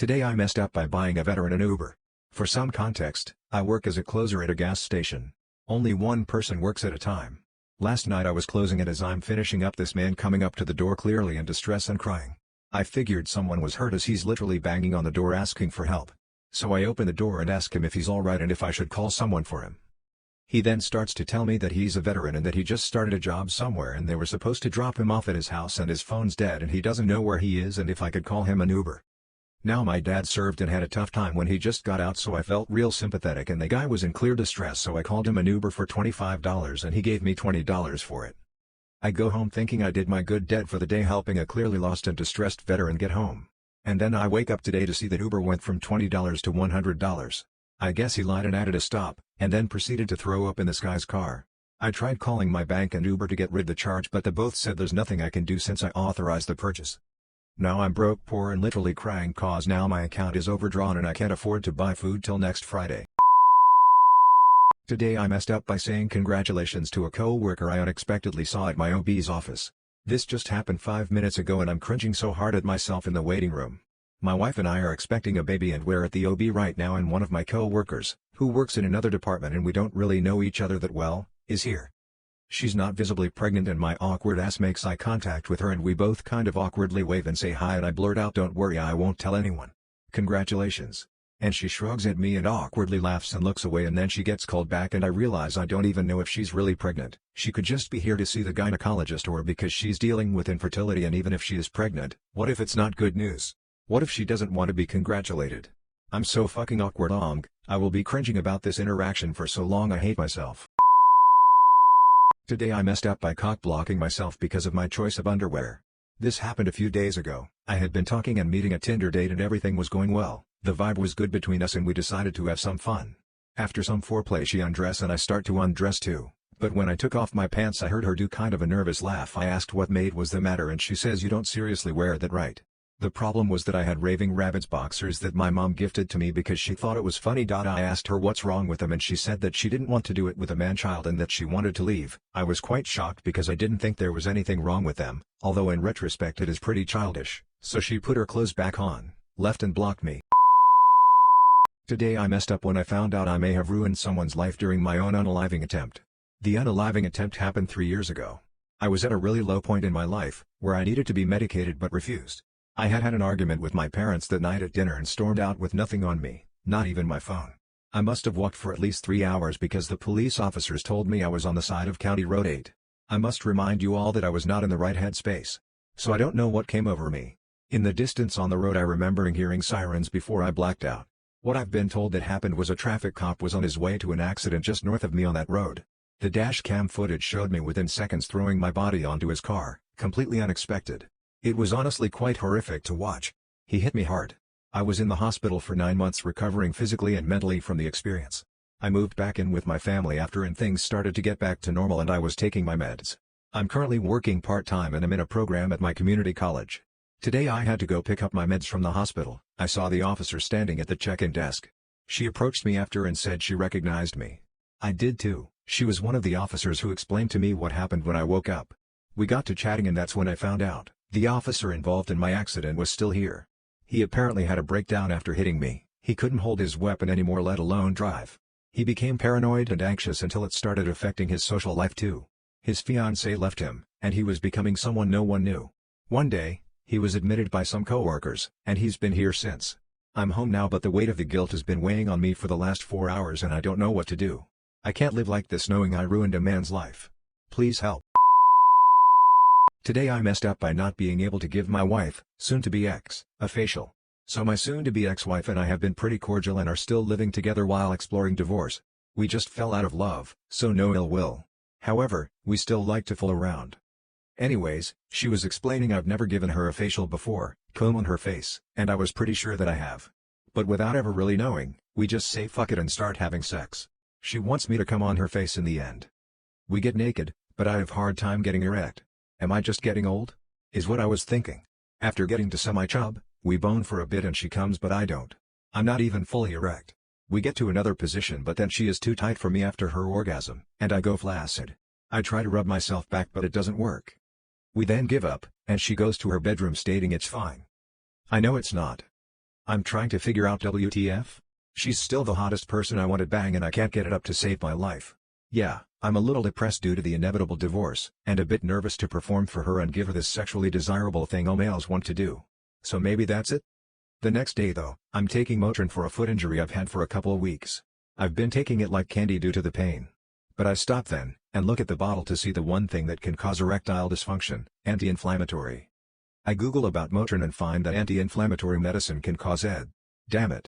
Today I messed up by buying a veteran an Uber. For some context, I work as a closer at a gas station. Only one person works at a time. Last night I was closing it as I'm finishing up, this man coming up to the door clearly in distress and crying. I figured someone was hurt as he's literally banging on the door asking for help. So I open the door and ask him if he's alright and if I should call someone for him. He then starts to tell me that he's a veteran and that he just started a job somewhere and they were supposed to drop him off at his house and his phone's dead and he doesn't know where he is and if I could call him an Uber. Now my dad served and had a tough time when he just got out, so I felt real sympathetic, and the guy was in clear distress, so I called him an Uber for $25 and he gave me $20 for it. I go home thinking I did my good deed for the day helping a clearly lost and distressed veteran get home. And then I wake up today to see that Uber went from $20 to $100. I guess he lied and added a stop, and then proceeded to throw up in this guy's car. I tried calling my bank and Uber to get rid of the charge, but they both said there's nothing I can do since I authorized the purchase. Now I'm broke, poor and literally crying cause now my account is overdrawn and I can't afford to buy food till next Friday. Today I messed up by saying congratulations to a co-worker I unexpectedly saw at my OB's office. This just happened 5 minutes ago and I'm cringing so hard at myself in the waiting room. My wife and I are expecting a baby and we're at the OB right now, and one of my co-workers, who works in another department and we don't really know each other that well, is here. She's not visibly pregnant and my awkward ass makes eye contact with her and we both kind of awkwardly wave and say hi and I blurt out, "Don't worry, I won't tell anyone. Congratulations." And she shrugs at me and awkwardly laughs and looks away, and then she gets called back and I realize I don't even know if she's really pregnant. She could just be here to see the gynecologist, or because she's dealing with infertility, and even if she is pregnant, what if it's not good news? What if she doesn't want to be congratulated? I'm so fucking awkward. I will be cringing about this interaction for so long I hate myself. Today I messed up by cock-blocking myself because of my choice of underwear. This happened a few days ago. I had been talking and meeting a Tinder date and everything was going well. The vibe was good between us and we decided to have some fun. After some foreplay she undressed and I start to undress too. But when I took off my pants I heard her do kind of a nervous laugh. I asked what was the matter and she says, "You don't seriously wear that, right?" The problem was that I had Raving Rabbids boxers that my mom gifted to me because she thought it was funny. I asked her what's wrong with them and she said that she didn't want to do it with a man-child and that she wanted to leave. I was quite shocked because I didn't think there was anything wrong with them, although in retrospect it is pretty childish. So she put her clothes back on, left and blocked me. Today I messed up when I found out I may have ruined someone's life during my own unaliving attempt. The unaliving attempt happened 3 years ago. I was at a really low point in my life, where I needed to be medicated but refused. I had an argument with my parents that night at dinner and stormed out with nothing on me, not even my phone. I must have walked for at least 3 hours because the police officers told me I was on the side of County Road 8. I must remind you all that I was not in the right headspace. So I don't know what came over me. In the distance on the road I remember hearing sirens before I blacked out. What I've been told that happened was a traffic cop was on his way to an accident just north of me on that road. The dash cam footage showed me within seconds throwing my body onto his car, completely unexpected. It was honestly quite horrific to watch. He hit me hard. I was in the hospital for 9 months recovering physically and mentally from the experience. I moved back in with my family after and things started to get back to normal and I was taking my meds. I'm currently working part-time and I'm in a program at my community college. Today I had to go pick up my meds from the hospital. I saw the officer standing at the check-in desk. She approached me after and said she recognized me. I did too. She was one of the officers who explained to me what happened when I woke up. We got to chatting and that's when I found out the officer involved in my accident was still here. He apparently had a breakdown after hitting me. He couldn't hold his weapon anymore, let alone drive. He became paranoid and anxious until it started affecting his social life too. His fiancée left him, and he was becoming someone no one knew. One day, he was admitted by some coworkers, and he's been here since. I'm home now, but the weight of the guilt has been weighing on me for the last 4 hours and I don't know what to do. I can't live like this knowing I ruined a man's life. Please help. Today I messed up by not being able to give my wife, soon-to-be ex, a facial. So my soon-to-be ex-wife and I have been pretty cordial and are still living together while exploring divorce. We just fell out of love, so no ill will. However, we still like to fool around. Anyways, she was explaining I've never given her a facial before, comb on her face, and I was pretty sure that I have. But without ever really knowing, we just say fuck it and start having sex. She wants me to come on her face in the end. We get naked, but I have hard time getting erect. Am I just getting old? Is what I was thinking. After getting to semi-chub, we bone for a bit and she comes but I don't. I'm not even fully erect. We get to another position but then she is too tight for me after her orgasm, and I go flaccid. I try to rub myself back but it doesn't work. We then give up, and she goes to her bedroom stating it's fine. I know it's not. I'm trying to figure out WTF? She's still the hottest person I want to bang and I can't get it up to save my life. Yeah, I'm a little depressed due to the inevitable divorce, and a bit nervous to perform for her and give her this sexually desirable thing all males want to do. So maybe that's it? The next day though, I'm taking Motrin for a foot injury I've had for a couple of weeks. I've been taking it like candy due to the pain. But I stop then, and look at the bottle to see the one thing that can cause erectile dysfunction, anti-inflammatory. I Google about Motrin and find that anti-inflammatory medicine can cause ED. Damn it.